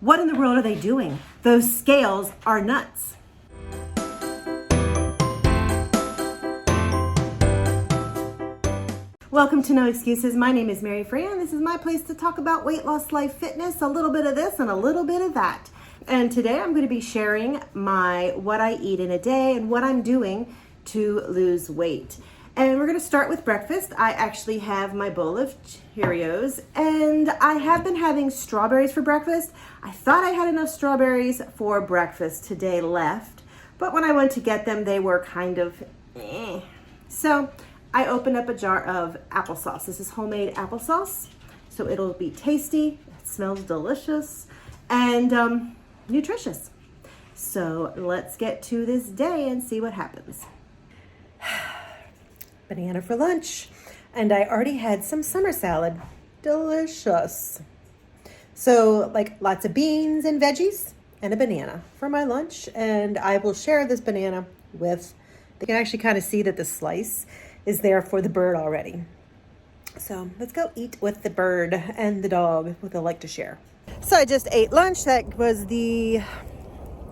What in the world are they doing? Those scales are nuts. Welcome to No Excuses. My name is Mary Freya, and this is my place to talk about weight loss, life, fitness, a little bit of this and a little bit of that. And today I'm going to be sharing what I eat in a day and what I'm doing to lose weight. And we're going to start with breakfast. I actually have my bowl of Cheerios, and I have been having strawberries for breakfast. I thought I had enough strawberries for breakfast today left, but when I went to get them, they were kind of So I opened up a jar of applesauce. This is homemade applesauce, so it'll be tasty, it smells delicious, and nutritious. So let's get to this day and see what happens. Banana for lunch, and I already had some summer salad. Delicious. So like lots of beans and veggies and a banana for my lunch, and I will share this banana with, they can actually kind of see that the slice is there for the bird already. So let's go eat with the bird and the dog, what they like to share. So I just ate lunch. That was the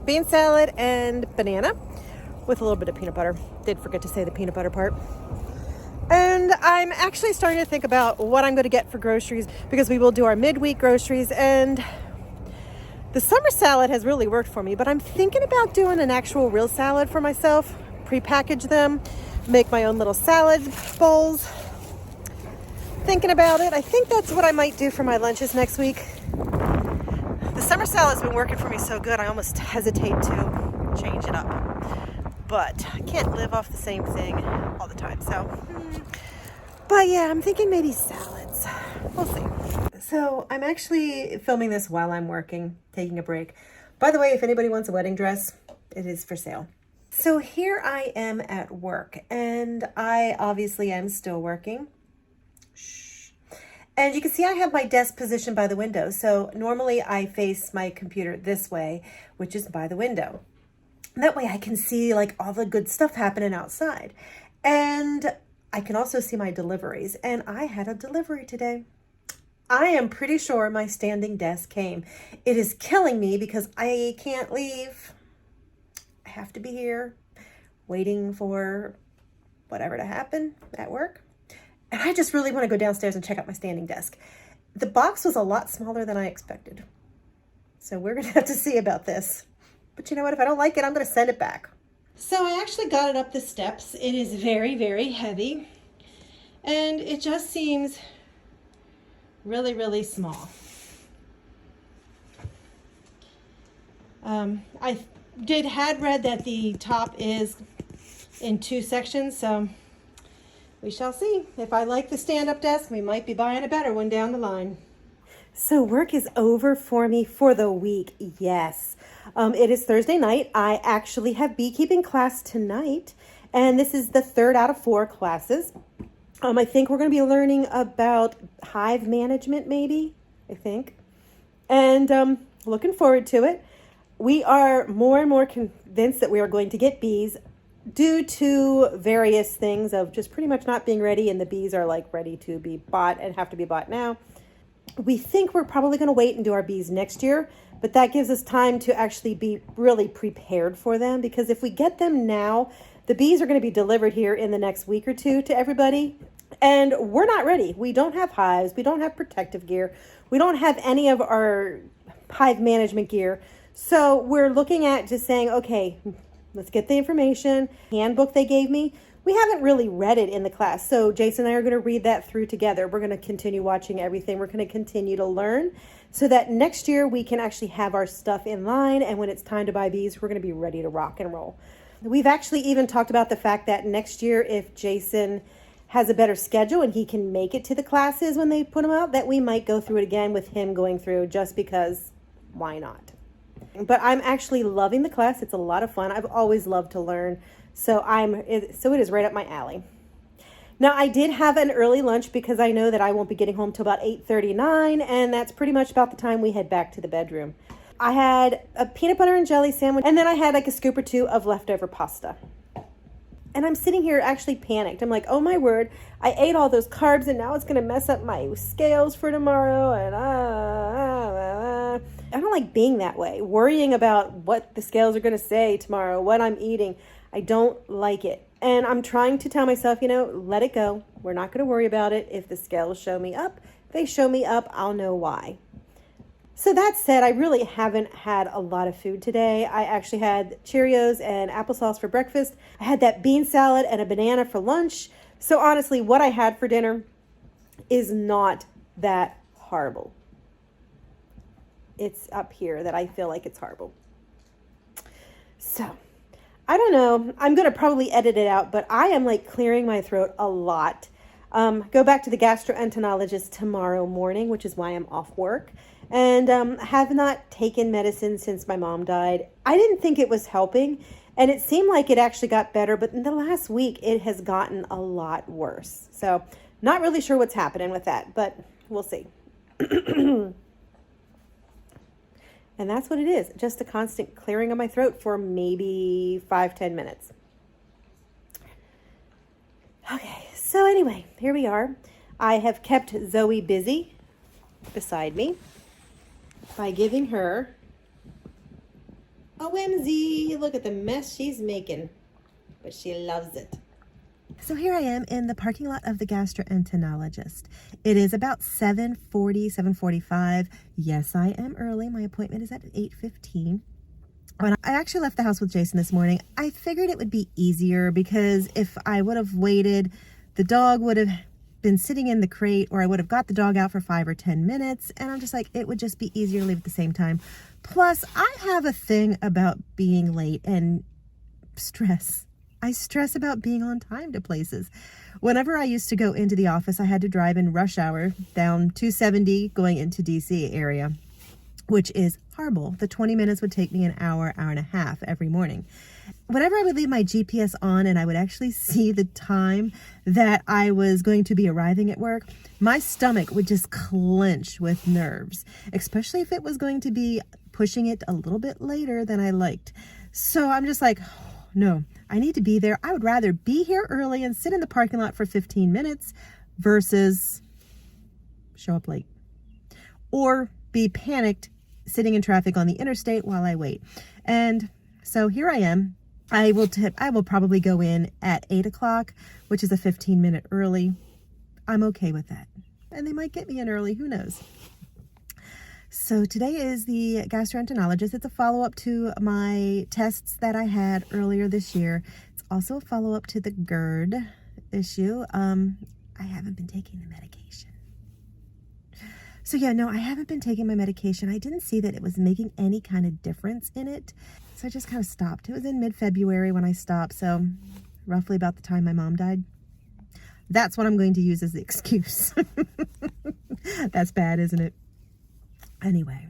bean salad and banana with a little bit of peanut butter. Did forget to say the peanut butter part. And I'm actually starting to think about what I'm going to get for groceries, because we will do our midweek groceries, and the summer salad has really worked for me, but I'm thinking about doing an actual real salad for myself, prepackage them, make my own little salad bowls. Thinking about it. I think that's what I might do for my lunches next week. The summer salad's been working for me so good, I almost hesitate to change it up. But I can't live off the same thing all the time. But yeah, I'm thinking maybe salads. We'll see. So I'm actually filming this while I'm working, taking a break. By the way, if anybody wants a wedding dress, it is for sale. So here I am at work, and I obviously am still working. Shh. And you can see I have my desk positioned by the window. So normally I face my computer this way, which is by the window. That way I can see like all the good stuff happening outside. And I can also see my deliveries. And I had a delivery today. I am pretty sure my standing desk came. It is killing me because I can't leave. I have to be here waiting for whatever to happen at work. And I just really want to go downstairs and check out my standing desk. The box was a lot smaller than I expected. So we're going to have to see about this. But you know what? If I don't like it, I'm going to send it back. So I actually got it up the steps. It is very, very heavy. And it just seems really, really small. I had read that the top is in 2 sections, so we shall see. If I like the stand-up desk, we might be buying a better one down the line. So work is over for me for the week, yes. It is Thursday night. I actually have beekeeping class tonight, and this is the 3rd out of 4 classes. I think we're going to be learning about hive management, maybe, I think. And looking forward to it. We are more and more convinced that we are going to get bees due to various things of just pretty much not being ready, and the bees are like ready to be bought and have to be bought now. We think we're probably going to wait and do our bees next year, but that gives us time to actually be really prepared for them, because if we get them now, the bees are going to be delivered here in the next week or 2 to everybody, and we're not ready. We don't have hives. We don't have protective gear. We don't have any of our hive management gear. So we're looking at just saying, okay, let's get the information. Handbook they gave me. We haven't really read it in the class. So Jason and I are going to read that through together. We're going to continue watching everything. We're going to continue to learn so that next year we can actually have our stuff in line. And when it's time to buy bees, we're going to be ready to rock and roll. We've actually even talked about the fact that next year, if Jason has a better schedule and he can make it to the classes when they put them out, that we might go through it again with him going through, just because why not? But I'm actually loving the class. It's a lot of fun. I've always loved to learn. So it is right up my alley. Now, I did have an early lunch because I know that I won't be getting home till about 8:39, and that's pretty much about the time we head back to the bedroom. I had a peanut butter and jelly sandwich, and then I had like a scoop or 2 of leftover pasta. And I'm sitting here actually panicked. I'm like, oh my word, I ate all those carbs and now it's going to mess up my scales for tomorrow. And I don't like being that way, worrying about what the scales are going to say tomorrow, what I'm eating. I don't like it. And I'm trying to tell myself, let it go. We're not going to worry about it. If the scales show me up, they show me up, I'll know why. So that said, I really haven't had a lot of food today. I actually had Cheerios and applesauce for breakfast. I had that bean salad and a banana for lunch. So honestly, what I had for dinner is not that horrible. It's up here that I feel like it's horrible. So, I don't know. I'm going to probably edit it out, but I am like clearing my throat a lot. Go back to the gastroenterologist tomorrow morning, which is why I'm off work. And have not taken medicine since my mom died. I didn't think it was helping, and it seemed like it actually got better, but in the last week, it has gotten a lot worse. So, not really sure what's happening with that, but we'll see. And that's what it is. Just a constant clearing of my throat for maybe 5-10 minutes. Okay, so anyway, here we are. I have kept Zoe busy beside me by giving her a whimsy. Look at the mess she's making, but she loves it. So here I am in the parking lot of the gastroenterologist. It is about 7:45. Yes, I am early. My appointment is at 8:15. When I actually left the house with Jason this morning, I figured it would be easier because if I would have waited, the dog would have been sitting in the crate, or I would have got the dog out for 5 or 10 minutes. And I'm just like, it would just be easier to leave at the same time. Plus, I have a thing about being late and stress. I stress about being on time to places. Whenever I used to go into the office, I had to drive in rush hour down 270 going into DC area, which is horrible. The 20 minutes would take me an hour and a half every morning. Whenever I would leave my GPS on and I would actually see the time that I was going to be arriving at work, my stomach would just clench with nerves, especially if it was going to be pushing it a little bit later than I liked. So I'm just like, no, I need to be there. I would rather be here early and sit in the parking lot for 15 minutes versus show up late or be panicked sitting in traffic on the interstate while I wait. And so here I am. I will probably go in at 8 o'clock, which is a 15-minute early. I'm okay with that. And they might get me in early. Who knows? So today is the gastroenterologist. It's a follow-up to my tests that I had earlier this year. It's also a follow-up to the GERD issue. I haven't been taking the medication. So yeah, no, I haven't been taking my medication. I didn't see that it was making any kind of difference in it. So I just kind of stopped. It was in mid-February when I stopped. So roughly about the time my mom died. That's what I'm going to use as the excuse. That's bad, isn't it? Anyway,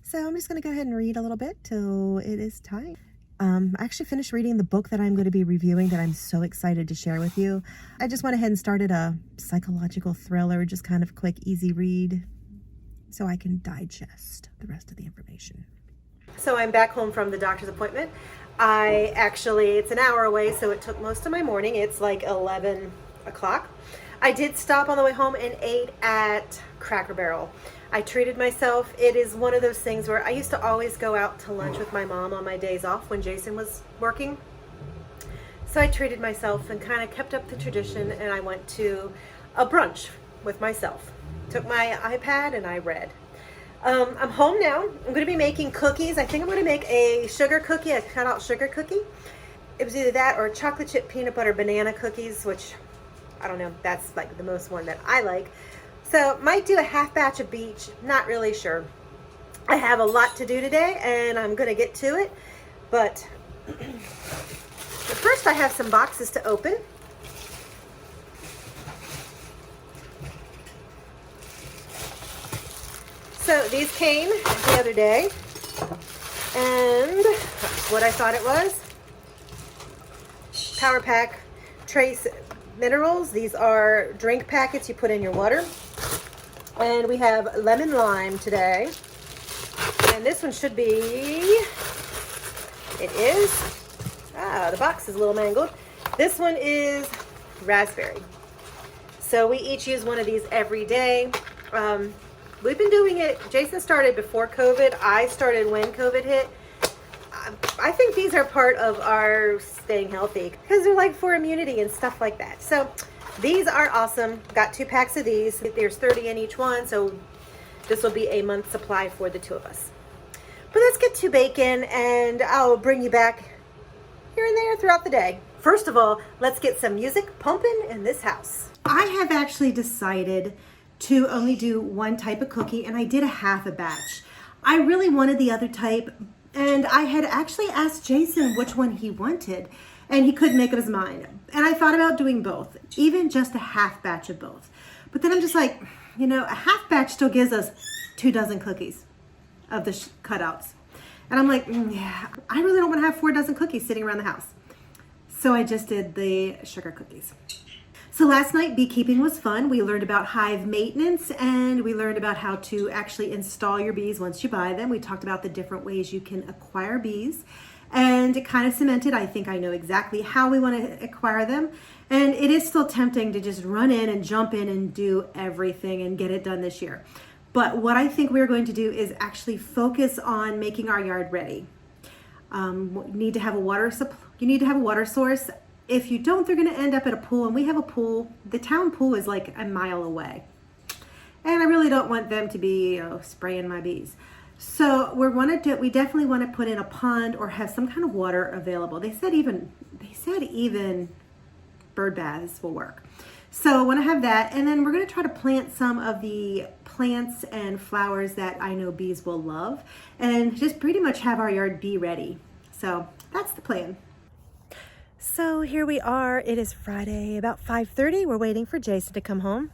so I'm just going to go ahead and read a little bit till it is time. I actually finished reading the book that I'm going to be reviewing that I'm so excited to share with you. I just went ahead and started a psychological thriller, just kind of quick, easy read, so I can digest the rest of the information. So I'm back home from the doctor's appointment. It's an hour away, so it took most of my morning. It's like 11 o'clock. I did stop on the way home and ate at Cracker Barrel. I treated myself. It is one of those things where I used to always go out to lunch with my mom on my days off when Jason was working. So I treated myself and kind of kept up the tradition, and I went to a brunch with myself. Took my iPad and I read. I'm home now. I'm going to be making cookies. I think I'm going to make a sugar cookie, a cutout sugar cookie. It was either that or chocolate chip peanut butter banana cookies, which I don't know. That's like the most one that I like. So might do a half batch of each, not really sure. I have a lot to do today and I'm gonna get to it, but first I have some boxes to open. So these came the other day and that's what I thought it was. Power Pack Trace Minerals. These are drink packets you put in your water. And we have lemon lime today. And this one should be, it is, the box is a little mangled. This one is raspberry. So we each use one of these every day. We've been doing it. Jason started before COVID. I started when COVID hit. I think these are part of our staying healthy because they're like for immunity and stuff like that. So these are awesome. Got 2 packs of these. There's 30 in each one. So this will be a month's supply for the 2 of us. But let's get to bacon, and I'll bring you back here and there throughout the day. First of all, let's get some music pumping in this house. I have actually decided to only do one type of cookie, and I did a half a batch. I really wanted the other type, and I had actually asked Jason which one he wanted, and he couldn't make up his mind. And I thought about doing both, even just a half batch of both. But then I'm just like, you know, a half batch still gives us 2 dozen cookies of the cutouts. And I'm like, yeah, I really don't want to have 4 dozen cookies sitting around the house. So I just did the sugar cookies. So last night, beekeeping was fun. We learned about hive maintenance, and we learned about how to actually install your bees once you buy them. We talked about the different ways you can acquire bees, and it kind of cemented, I think I know exactly how we want to acquire them. And it is still tempting to just run in and jump in and do everything and get it done this year. But what I think we're going to do is actually focus on making our yard ready. You need to have a water source. If you don't, they're going to end up at a pool, and we have a pool. The town pool is like a mile away, and I really don't want them to be spraying my bees. So we definitely want to put in a pond or have some kind of water available. They said even bird baths will work. So I want to have that, and then we're going to try to plant some of the plants and flowers that I know bees will love, and just pretty much have our yard bee ready. So that's the plan. So here we are. It is Friday, about 5:30. We're waiting for Jason to come home.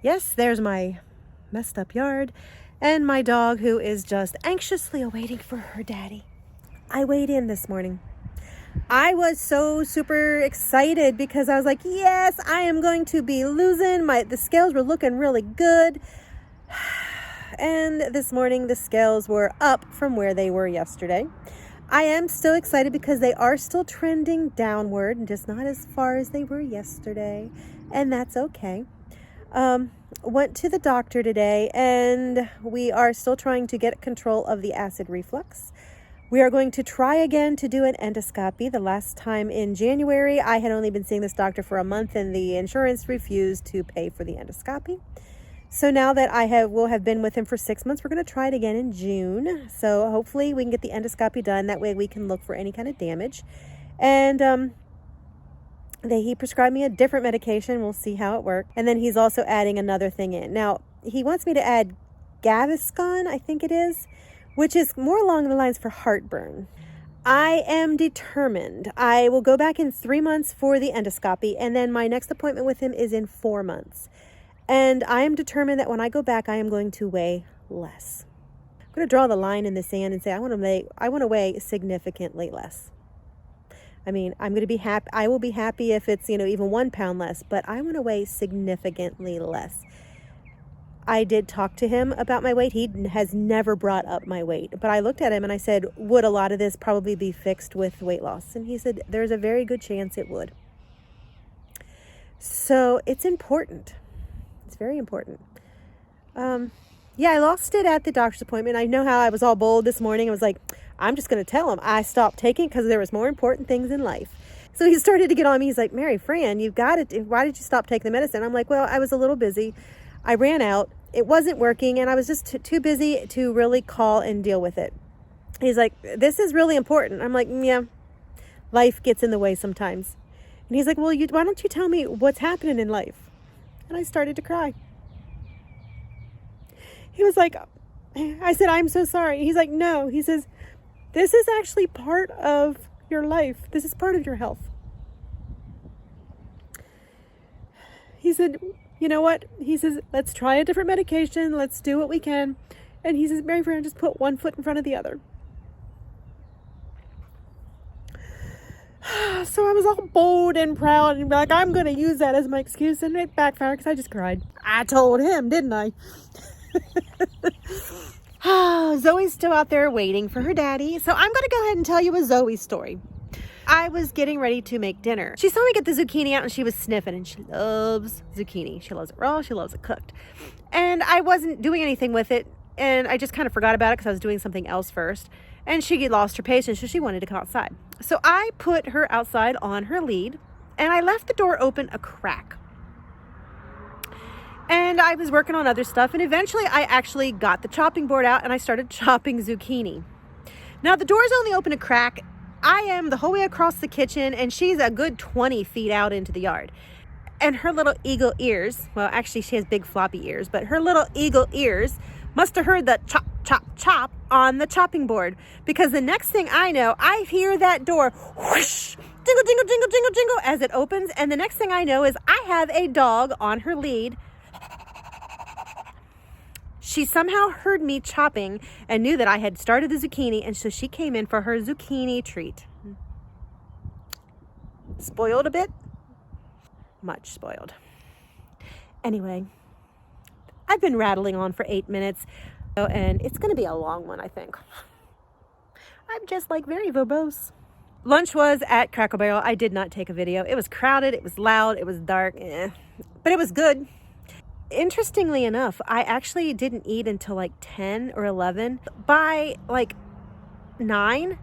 Yes, there's my messed up yard and my dog, who is just anxiously awaiting for her daddy. I weighed in this morning. I was so super excited because I was like, yes, I am going to be losing. The scales were looking really good. And this morning the scales were up from where they were yesterday. I am still excited because they are still trending downward, just not as far as they were yesterday. And that's okay. Went to the doctor today, and we are still trying to get control of the acid reflux. We are going to try again to do an endoscopy. The last time in January, I had only been seeing this doctor for a month, and the insurance refused to pay for the endoscopy. So now that will have been with him for 6 months, we're going to try it again in June. So hopefully we can get the endoscopy done. That way we can look for any kind of damage. And he prescribed me a different medication. We'll see how it works. And then he's also adding another thing in. Now, he wants me to add Gaviscon, I think it is, which is more along the lines for heartburn. I am determined. I will go back in 3 months for the endoscopy, and then my next appointment with him is in 4 months. And I am determined that when I go back, I am going to weigh less. I'm going to draw the line in the sand and say I want to weigh significantly less. I mean, I'm going to be happy. I will be happy if it's, even 1 pound less, but I want to weigh significantly less. I did talk to him about my weight. He has never brought up my weight, but I looked at him and I said, would a lot of this probably be fixed with weight loss? And he said, there's a very good chance it would. So it's important. It's very important. Yeah, I lost it at the doctor's appointment. I know how I was all bold this morning. I was like, I'm just going to tell him I stopped taking because there was more important things in life. So he started to get on me. He's like, Mary Fran, you've got it. Why did you stop taking the medicine? I'm like, well, I was a little busy. I ran out. It wasn't working, and I was just too busy to really call and deal with it. He's like, this is really important. I'm like, yeah, life gets in the way sometimes. And he's like, well, why don't you tell me what's happening in life? And I started to cry. He was like, I said, I'm so sorry. He's like, no. He says, this is actually part of your life. This is part of your health. He said, you know what? He says, let's try a different medication. Let's do what we can. And he says, Mary Fran, just put one foot in front of the other. So I was all bold and proud and like, I'm going to use that as my excuse. And it backfired because I just cried. I told him, didn't I? Zoe's still out there waiting for her daddy. So I'm going to go ahead and tell you a Zoe story. I was getting ready to make dinner. She saw me get the zucchini out and she was sniffing, and she loves zucchini. She loves it raw, she loves it cooked. And I wasn't doing anything with it, and I just kind of forgot about it because I was doing something else first. And she lost her patience, so she wanted to come outside. So I put her outside on her lead, and I left the door open a crack. And I was working on other stuff, and eventually I actually got the chopping board out and I started chopping zucchini. Now the door's only open a crack. I am the whole way across the kitchen, and she's a good 20 feet out into the yard. And her little eagle ears, well, actually she has big floppy ears, but her little eagle ears must have heard the chop, chop, chop on the chopping board, because the next thing I know, I hear that door whoosh, jingle, jingle, jingle, jingle, jingle as it opens. And the next thing I know is I have a dog on her lead. She somehow heard me chopping and knew that I had started the zucchini, and so she came in for her zucchini treat. Spoiled a bit? Much spoiled. Anyway, I've been rattling on for 8 minutes, and it's going to be a long one, I think. I'm just like very verbose. Lunch was at Cracker Barrel. I did not take a video. It was crowded, it was loud, it was dark, but it was good. Interestingly enough, I actually didn't eat until like 10 or 11. By like 9,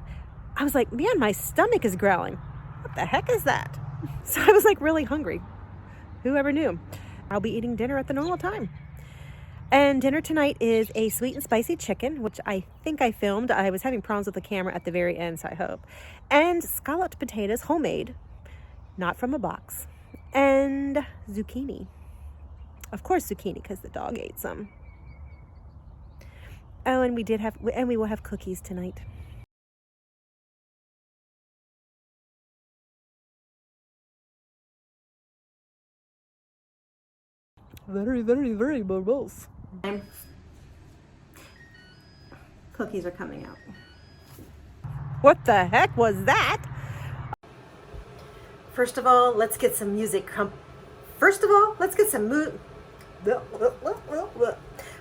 I was like, man, my stomach is growling. What the heck is that? So I was like really hungry. Whoever knew? I'll be eating dinner at the normal time. And dinner tonight is a sweet and spicy chicken, which I think I filmed. I was having problems with the camera at the very end, so I hope. And scalloped potatoes, homemade, not from a box. And zucchini. Of course zucchini, because the dog ate some. Oh, and we will have cookies tonight. Very, very, very verbose. Cookies are coming out. What the heck was that? First of all, let's get some music.